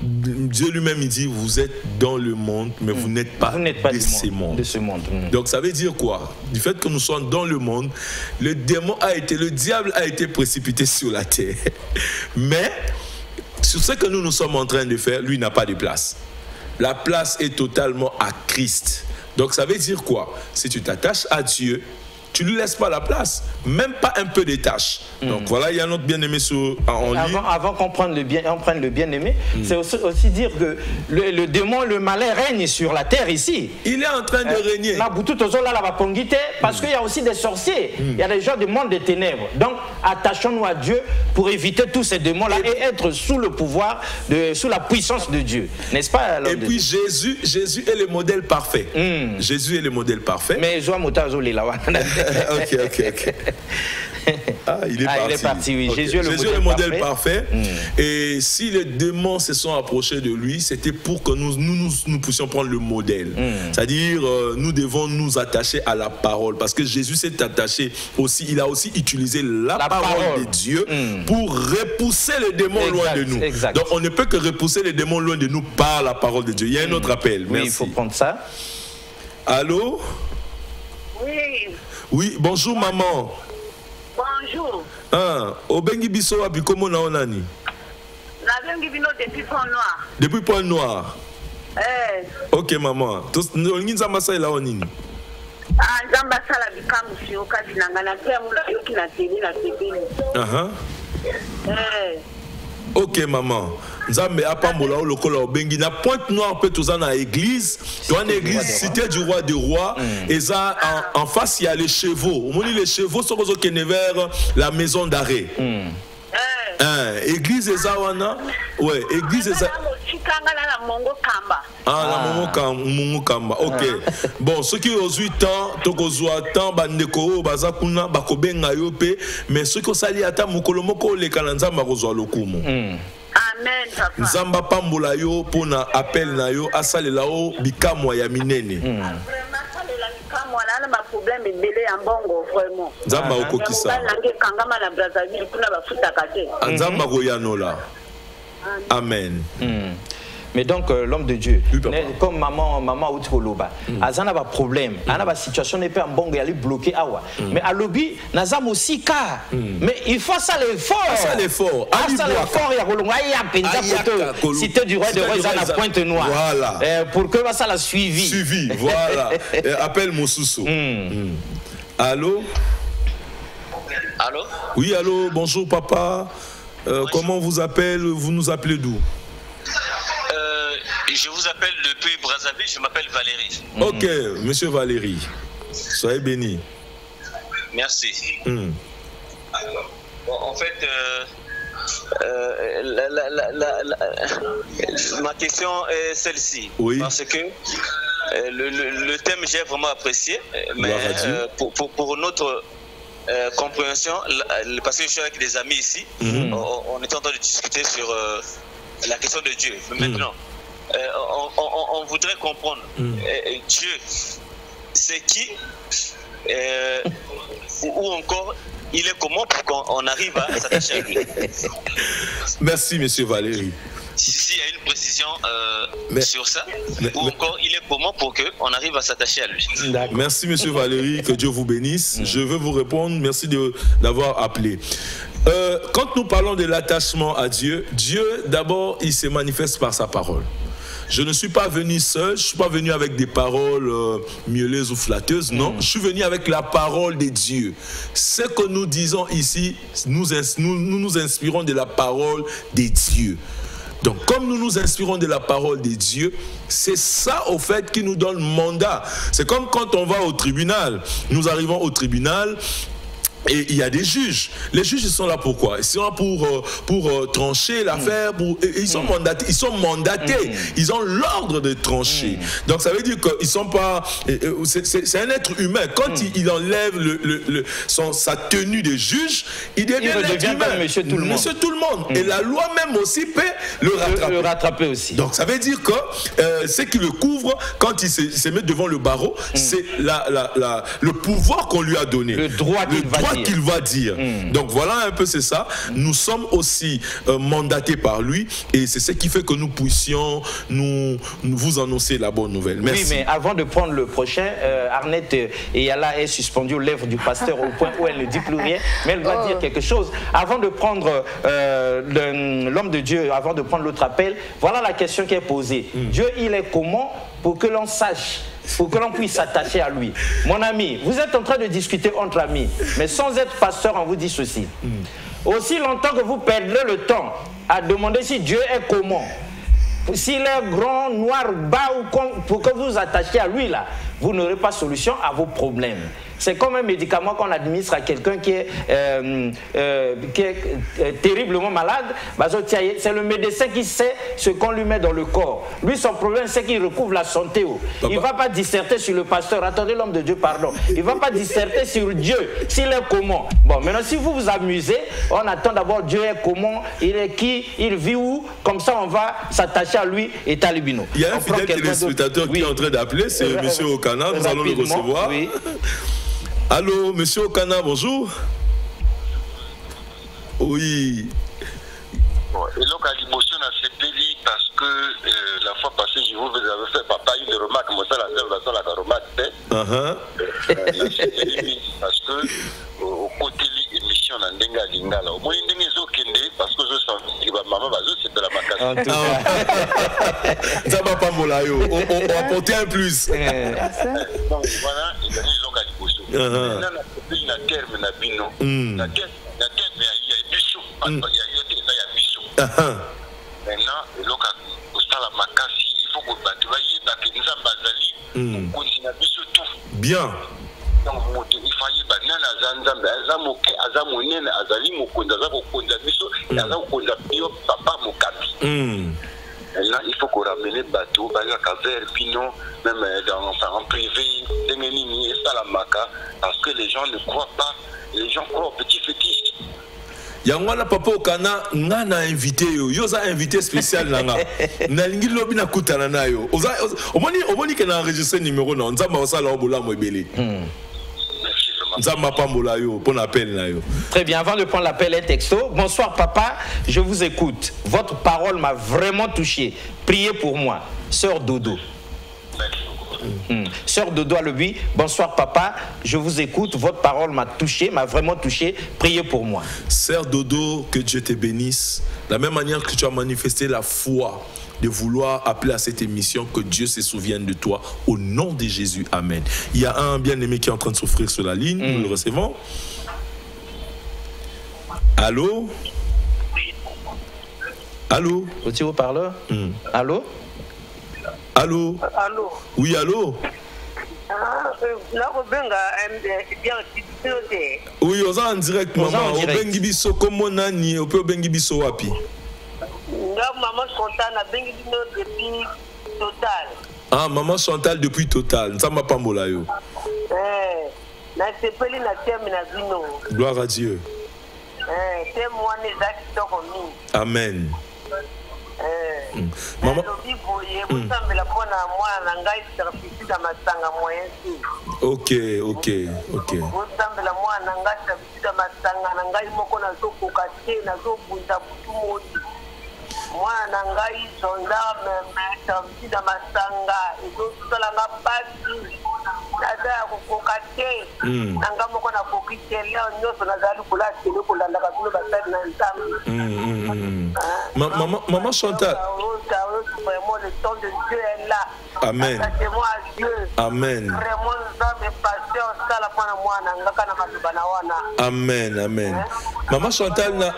Dieu lui-même il dit, vous êtes dans le monde, mais vous n'êtes pas, de ce monde. Donc ça veut dire quoi? Du fait que nous sommes dans le monde, le diable a été précipité sur la terre. Mais sur ce que nous sommes en train de faire, lui n'a pas de place. La place est totalement à Christ. Donc ça veut dire quoi? Si tu t'attaches à Dieu, tu ne lui laisses pas la place, même pas un peu de tâches. Donc voilà, il y a notre bien-aimé en ligne. Avant qu'on prenne le bien-aimé, c'est aussi dire que le démon, le malin règne sur la terre ici. Il est en train de régner. Parce qu'il y a aussi des sorciers, il y a des gens du monde des ténèbres. Donc attachons-nous à Dieu pour éviter tous ces démons-là et être sous le pouvoir, sous la puissance de Dieu. N'est-ce pas? Et puis Jésus est le modèle parfait. Jésus est le modèle parfait. Mais je Ok. Il est parti, oui. Okay. Jésus est le modèle parfait. Et si les démons se sont approchés de lui, c'était pour que nous puissions prendre le modèle. C'est-à-dire, nous devons nous attacher à la parole. Parce que Jésus s'est attaché aussi, il a aussi utilisé la parole de Dieu pour repousser les démons loin de nous. Donc, on ne peut que repousser les démons loin de nous par la parole de Dieu. Il y a un autre appel. Merci. Oui, il faut prendre ça. Allô? Oui, bonjour maman. Bonjour. Obengi biso abi komo na onani? La bengi bino depuis Pont Noir. Depuis Pont Noir. Ok maman. Olingi nzamba sa ila onini? Nzamba sala bikamu si okati nangana pe mula yoki na tv na tv. Ok maman. Nzambe apambola o lokola obengi na Pointe Noire peut tous en église, dans l'église cité du roi des rois et ça en face il y a les chevaux. On dit les chevaux sont aux vers la maison d'arrêt. Église Ezawana. Ouais, église Ezawana. La Mongo Kamba. Ok. Bon, ceux qui ont 8 ans, tokozwa temps bandeko bazakuna bakobenga yope, mais ceux qui sali ata mukolomoko le kananzamba kozwa lokumu. Amen papa. Nzamba pambola yo pona appel na yo asalela o bikamwa ya minene. Na problème ebele ya mbongo vraiment. Nzamba okokisa. Nange kangama na Brazzaville kuna bafuta kate. Nzamba koyanola. Amen. Mais donc l'homme de Dieu, comme maman Outkoloba, azana ba problème, ana ba situation n'est pas en bon, elle est bloquée awa. Mais à lobby, nazam aussi ka. Mais il faut ça l'effort. Ça l'effort. Ça l'effort ya kolonga ya penza poto. Cité du roi de roi à la Pointe Noire. Voilà. Pour que ça la suivi. Suivi, voilà. Appelle Mosusu. Allô? Allô? Oui, allô, bonjour papa. Comment vous nous appelez d'où? Je vous appelle depuis Brazzaville, je m'appelle Valérie. Ok, monsieur Valérie, soyez béni. Merci. En fait, ma question est celle-ci. Oui. Parce que le thème, j'ai vraiment apprécié. Mais pour notre compréhension, parce que je suis avec des amis ici, on est en train de discuter sur la question de Dieu. Mais maintenant, on voudrait comprendre Dieu, c'est qui ou encore il est comment pour qu'on arrive à s'attacher à lui. Merci monsieur Valérie. S'il y a une précision sur ça, ou encore il est comment pour qu'on arrive à s'attacher à lui. Merci monsieur Valérie, que Dieu vous bénisse. Je veux vous répondre, merci d'avoir appelé. Quand nous parlons de l'attachement à Dieu, Dieu d'abord il se manifeste par sa parole. Je ne suis pas venu seul, je ne suis pas venu avec des paroles mielleuses ou flatteuses, non. Je suis venu avec la parole de Dieu. Ce que nous disons ici, nous nous inspirons de la parole de Dieu. Donc, comme nous nous inspirons de la parole de Dieu, c'est ça, au fait, qui nous donne mandat. C'est comme quand on va au tribunal. Nous arrivons au tribunal. Et il y a des juges. Les juges, ils sont là pour quoi? Ils sont là pour trancher l'affaire. Ils sont mandatés. Ils ont l'ordre de trancher. Donc ça veut dire qu'ils sont pas. C'est un être humain. Quand il enlève sa tenue de juge, il devient humain. Monsieur tout le monde. Monsieur tout le monde. Et la loi même aussi peut le rattraper. Aussi. Donc ça veut dire que ce qui le couvre quand il se met devant le barreau, c'est le pouvoir qu'on lui a donné. Le droit qu'il va dire. Donc voilà un peu, c'est ça. Nous sommes aussi mandatés par lui et c'est ce qui fait que nous puissions vous annoncer la bonne nouvelle. Merci. Oui, mais avant de prendre le prochain, Arnette Eyala est suspendue aux lèvres du pasteur au point où elle ne dit plus rien, mais elle va dire quelque chose. Avant de prendre l'homme de Dieu, avant de prendre l'autre appel, voilà la question qui est posée. Dieu, il est comment pour que l'on sache, pour que l'on puisse s'attacher à lui? Mon ami, vous êtes en train de discuter entre amis, mais sans être pasteur, on vous dit ceci. Aussi longtemps que vous perdrez le temps à demander si Dieu est comment, s'il est grand, noir, bas, ou pour que vous vous attachiez à lui, là, vous n'aurez pas solution à vos problèmes. C'est comme un médicament qu'on administre à quelqu'un qui est terriblement malade. C'est le médecin qui sait ce qu'on lui met dans le corps. Lui, son problème, c'est qu'il recouvre la santé. Il ne va pas disserter sur le pasteur. Attendez, l'homme de Dieu, pardon. Il ne va pas disserter sur Dieu, s'il est comment. Bon, maintenant, si vous vous amusez, on attend d'abord Dieu est comment, il est qui, il vit où. Comme ça, on va s'attacher à lui et talibino. Il y a un fidèle téléspectateur qui est en train d'appeler, c'est M. Okana. Nous allons le recevoir. Oui. Allô, monsieur Okana, bonjour. Oui. Bon, et donc, à l'émotion, à CPI, parce que la fois passée, je vous avais fait papa une remarque, moi, ça, la remarque, parce que, au côté de l'émission, on a un lingala. Au moins, il y a des parce que je sens que maman va se faire la macasse. Ça va pas molayo. On va apporter un plus. Donc, voilà, il y a des gens à l'émotion. Maintenant, il y a un terme, il y a un bino. Il y a un terme, il y a un bichou. Il y a un bichou. Maintenant, il y a la macasse. Il faut que tu vas y aller, on continue à bichou tout. Bien. Donc, il fallait banana zanzambe azamoke azamonene azali mokonza azakokonza biso azakokonza bio papa mokapi. Là, il faut qu'on ramène le bateau, vers Pino, même en privé, et ça la maca, parce que les gens ne croient pas, les gens croient aux petits fétiches. Yangwana papa Okana ngana invité yo za invité spécial nanga nalingi lobi na kutana nayo omoni ke na enregistrer numéro na nzamba osala obola mo ebele nzamba pambola yo pour l'appel na yo. Très bien, avant de prendre l'appel, un texto. Bonsoir papa, je vous écoute. Votre parole m'a vraiment touché. Priez pour moi. Sœur Dodo. Sœur Dodo Alobi, bonsoir papa, je vous écoute, votre parole m'a touché, m'a vraiment touché, priez pour moi. Sœur Dodo, que Dieu te bénisse. De la même manière que tu as manifesté la foi de vouloir appeler à cette émission, que Dieu se souvienne de toi, au nom de Jésus, amen. Il y a un bien-aimé qui est en train de souffrir sur la ligne, nous le recevons. Allô? Allô? Au haut-parleur? Allô? Allô? Allô? Oui, allô? Oui, on est en direct, maman. On bengi biso comme nani, on peut bengi biso wapi. Maman Chantal a bengi biso depuis Total. Ah, maman Chantal depuis Total. Ça m'a pas mola yo. Na sepeli na terme na vino. Gloire à Dieu. Témoin des actes commis. Amen. Maman. Ok. Mwana ngai gendarme service masanga ezosalanga pasi naza ya kokoka te nanga moko na koki te leo nyonso nazali kolatele kolandaka bino basali na nzambe. Maman Chantal, vraiment le temps de Dieu est là. Amen. Attachez-moi à Dieu. Amen. Vraiment nzambe pasteur sala mwana mwana ngaka na matuba na wana. Amen, amen. Maman Chantal na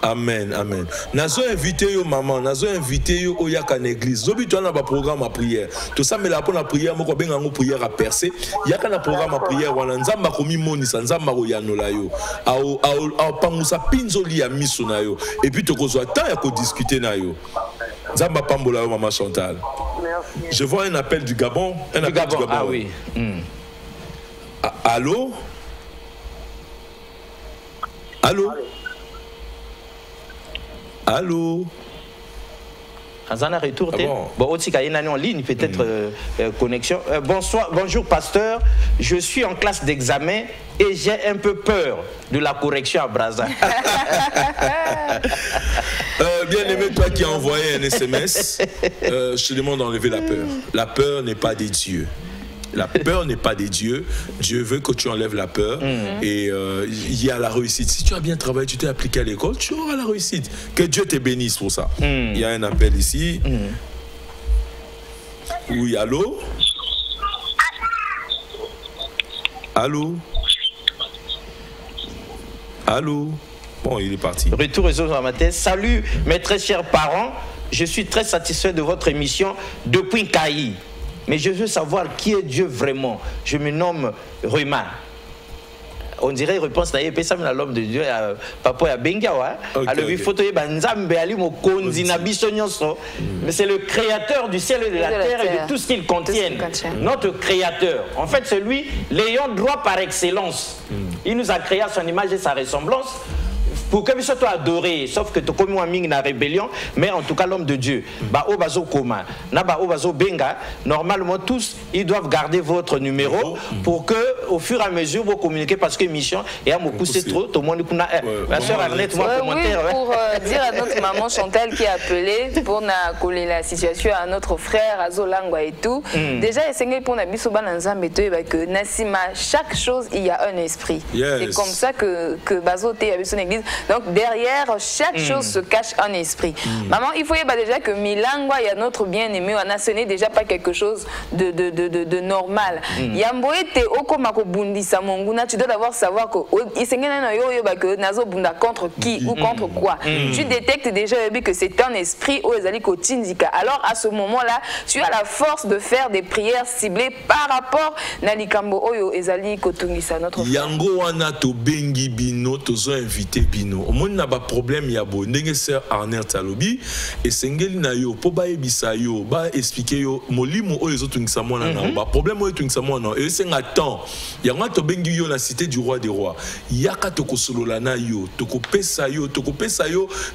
Amen, amen. Nazo invité yo maman, nazo invité yo oyaka na église. Zobi tu na ba programme à prière. Tout ça mais la pour la prière moko benga ngo prière à percer. Yaka na programme à prière wana nzamba komi moni sa nzamba ko yanola yo. Au pangusa pinzoli ya miso na yo. Et puis to kozwa temps ya ko discuter na yo. Nzamba pambola yo maman Chantal. Merci. Je vois un appel du Gabon, un appel du Gabon. Ah oui. Allô? Allô? Allô? Azana retour. Bon, aussi quand il y a en ligne, peut-être connexion. Bonjour pasteur. Je suis en classe d'examen et j'ai un peu peur de la correction à Brazza. Bien aimé, toi qui as envoyé un SMS, je te demande d'enlever la peur. La peur n'est pas des dieux. La peur n'est pas des dieux. Dieu veut que tu enlèves la peur et il y a la réussite. Si tu as bien travaillé, tu t'es appliqué à l'école, tu auras la réussite. Que Dieu te bénisse pour ça. Il y a un appel ici. Oui, allô? Allô? Allô? Bon, il est parti. Retour aux autres amateurs. Salut mes très chers parents. Je suis très satisfait de votre émission depuis Kaï. Mais je veux savoir qui est Dieu vraiment. Je me nomme Ruma. On dirait réponse naïe pesa na l'homme de Dieu papa ya bengawa. Alors il faut te banzambe ali mo konzi na biso nyonso. Mais c'est le créateur du ciel et de la terre et de tout ce qu'il contient. Notre créateur. En fait, c'est lui l'ayant droit par excellence. Il nous a créé à son image et sa ressemblance. Pour que nous soyons adorés, sauf que tu commis un ming na rébellion, mais en tout cas l'homme de Dieu. Ba obazo koma, na ba obazo benga. Normalement tous ils doivent garder votre numéro pour que au fur et à mesure vous communiquez parce que mission et à me pousser trop, tout le monde kuna. La sœur Arlette, moi commentaire. Oui, pour dire à notre maman Chantal qui a appelé pour na coller la situation à notre frère Azolangwa et tout. Déjà essayer pour na biso bananzambe to que Nassima chaque chose il y a un esprit. C'est comme ça que bazoté a son église. Donc derrière chaque chose se cache un esprit. Maman, il faut déjà que Milangwa, il y a notre bien-aimé, on a sonné déjà pas quelque chose de normal. Yamboete okomako bundisa monguna, tu dois d'abord savoir que nazo bunda contre qui ou contre quoi. Tu détectes déjà que c'est un esprit ou ezali ko tindika. Alors à ce moment-là, tu as la force de faire des prières ciblées par rapport na likambo oyo ezali ko tungisa notre yango wana to bengi bino tozo invité bino. Au monde n'a pas problème yabo ndenge sœur Arnert Talobi et sengeli na yo po ba ebisa yo ba expliquer yo molimo o les autres ngisa mwana na ba problème o ngisa mwana et senga temps yanga to bengi yo la cité du roi des rois yaka to kosolola na yo to kopesa yo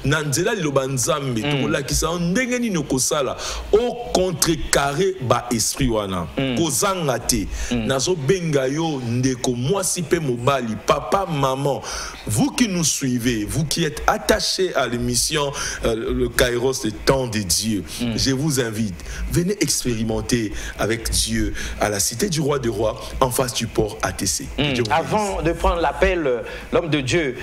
na nzela liloba nzambe to kolakisa ndenge ni nokosala o contrecarrer ba esprit wana kozanga te nazo benga yo ndeko mwasi pe mobali papa maman vous qui nous suivez, vous qui êtes attachés à l'émission le Kairos, le temps de Dieu, je vous invite, venez expérimenter avec Dieu à la cité du roi des rois en face du port ATC. Avant de prendre l'appel, l'homme de Dieu,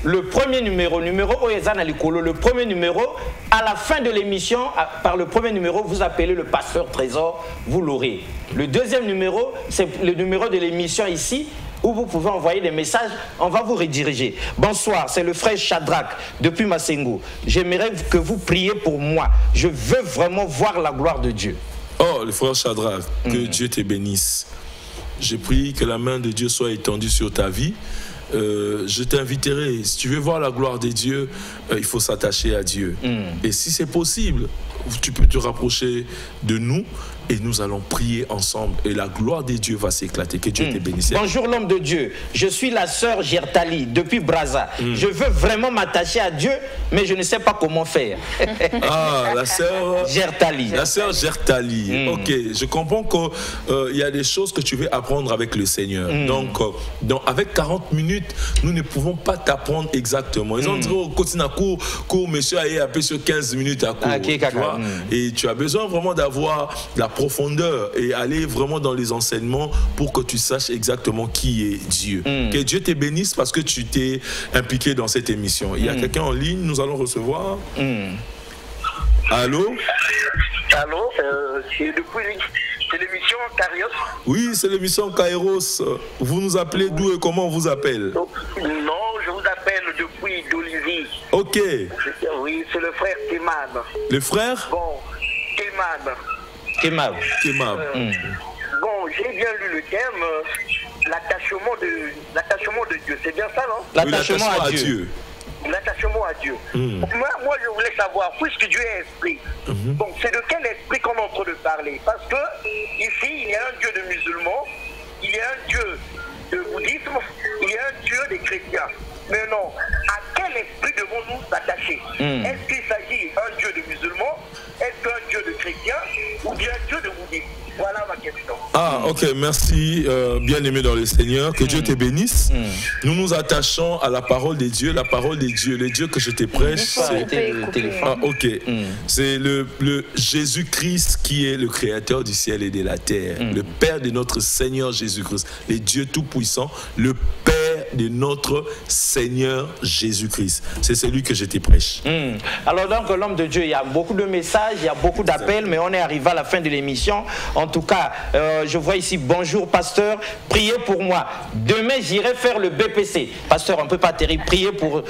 le premier numéro Oyezana Likolo, le premier numéro, à la fin de l'émission, par le premier numéro, vous appelez le pasteur Trésor, vous l'aurez. Le deuxième numéro, c'est le numéro de l'émission ici, où vous pouvez envoyer des messages, on va vous rediriger. Bonsoir, c'est le frère Shadrach depuis Masengo. J'aimerais que vous priez pour moi. Je veux vraiment voir la gloire de Dieu. Oh, le frère Shadrach, que Dieu te bénisse. Je prie que la main de Dieu soit étendue sur ta vie. Je t'inviterai, si tu veux voir la gloire de Dieu, il faut s'attacher à Dieu. Et si c'est possible, tu peux te rapprocher de nous et nous allons prier ensemble et la gloire de Dieu va s'éclater. Que Dieu te bénisse. Bonjour l'homme de Dieu, je suis la sœur Gertali depuis Brazza. Je veux vraiment m'attacher à Dieu, mais je ne sais pas comment faire. Ah, la sœur Gertali. La sœur Gertali. Ok, je comprends qu'il y a des choses que tu veux apprendre avec le Seigneur. Donc, avec 40 minutes, nous ne pouvons pas t'apprendre exactement. Ils ont dit, cours, monsieur, a appelé sur 15 minutes à cours. Tu vois? Et tu as besoin vraiment d'avoir la profondeur et aller vraiment dans les enseignements pour que tu saches exactement qui est Dieu. Que Dieu te bénisse parce que tu t'es impliqué dans cette émission. Il y a quelqu'un en ligne, nous allons recevoir. Allô? Allô? C'est l'émission Kairos? Oui, c'est l'émission Kairos. Vous nous appelez d'où et comment on vous appelle? Non, je vous appelle appelle depuis d'Olivier. Ok. Oui, c'est le frère Kemab. Le frère? Bon, Kemab. Kemab. Bon, j'ai bien lu le thème, l'attachement de Dieu. C'est bien ça, non? L'attachement à Dieu. L'attachement à Dieu. Moi, je voulais savoir, puisque Dieu est esprit, bon, c'est de quel esprit qu'on est en train de parler? Parce que ici, il y a un Dieu de musulmans, il y a un Dieu de bouddhisme, il y a un Dieu des chrétiens. Mais non, à quel esprit devons-nous s'attacher? Est-ce qu'il s'agit d'un Dieu de musulmans? Est-ce qu'un Dieu de chrétiens? Ou bien un Dieu de bouddhisme? Voilà ma question. Ah, ok, merci, bien-aimé dans le Seigneur, que Dieu te bénisse. Nous nous attachons à la parole de Dieu, le Dieu que je te prêche, c'est le Jésus-Christ qui est le créateur du ciel et de la terre, le Père de notre Seigneur Jésus-Christ, le Dieu tout-puissant, le Père de notre Seigneur Jésus-Christ. C'est celui que je te prêche. Alors donc, l'homme de Dieu, il y a beaucoup de messages, il y a beaucoup d'appels, mais on est arrivé à la fin de l'émission. En tout cas, je vois ici, bonjour pasteur, priez pour moi. Demain, j'irai faire le BPC. Pasteur, on ne peut pas terrible, prier pour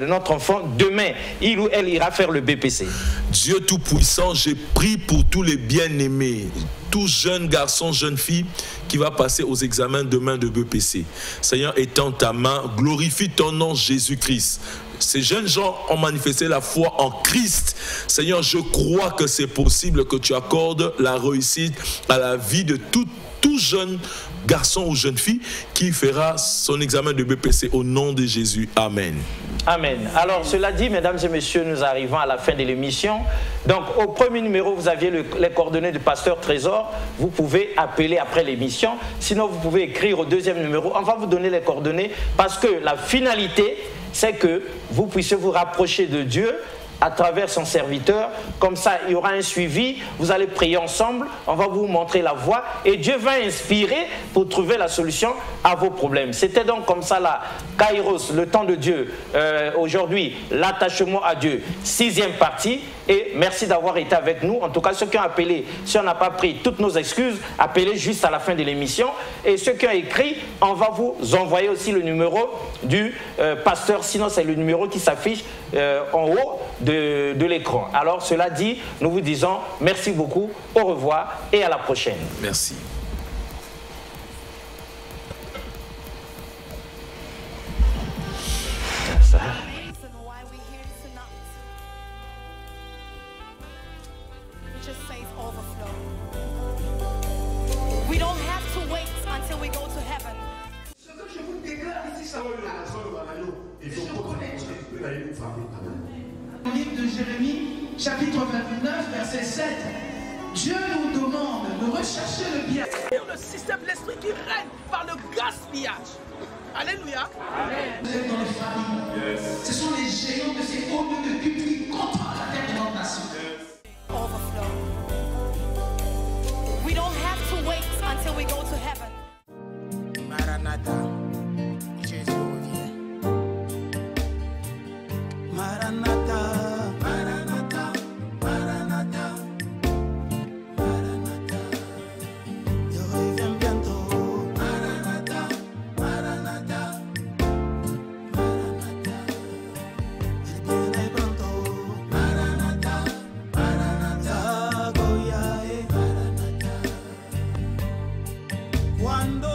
notre enfant. Demain, il ou elle ira faire le BPC. Dieu tout-puissant, je prie pour tous les bien-aimés, tout jeune garçon, jeune fille qui va passer aux examens demain de BPC. Seigneur, étends ta main, glorifie ton nom Jésus-Christ. Ces jeunes gens ont manifesté la foi en Christ. Seigneur, je crois que c'est possible que tu accordes la réussite à la vie de tout jeune garçon ou jeune fille qui fera son examen de BPC au nom de Jésus. Amen. Amen. Alors, cela dit, mesdames et messieurs, nous arrivons à la fin de l'émission. Donc, au premier numéro, vous aviez les coordonnées du pasteur Trésor. Vous pouvez appeler après l'émission. Sinon, vous pouvez écrire au deuxième numéro. On va vous donner les coordonnées parce que la finalité, c'est que vous puissiez vous rapprocher de Dieu à travers son serviteur. Comme ça, il y aura un suivi. Vous allez prier ensemble. On va vous montrer la voie. Et Dieu va inspirer pour trouver la solution à vos problèmes. C'était donc comme ça la Kairos, le temps de Dieu. Aujourd'hui, l'attachement à Dieu, 6e partie. Et merci d'avoir été avec nous. En tout cas, ceux qui ont appelé, si on n'a pas pris toutes nos excuses, appelez juste à la fin de l'émission. Et ceux qui ont écrit, on va vous envoyer aussi le numéro du pasteur. Sinon, c'est le numéro qui s'affiche en haut de l'écran. Alors, cela dit, nous vous disons merci beaucoup, au revoir et à la prochaine. Merci. Ça. We don't have to wait until we go to heaven. Ce que je vous déclare ici, ça me passe. Et je connais Dieu. Livre de Jérémie, chapitre 29, verset 7. Dieu nous demande de rechercher le bien. Le système de l'esprit qui règne par le gaspillage. Alléluia. Vous êtes dans les familles. Ce sont les géants de ces hauts de culte qui contrôlent la terre de notre nation. Overflow. We don't have to wait until we go to heaven. Maranatha, Jésus revient. Maranatha, Maranatha, Maranatha, Maranatha. Il revient bientôt. Maranatha, Maranatha, Maranatha. Il viene pronto. Maranatha, Maranatha, Goyae, Maranatha. Quando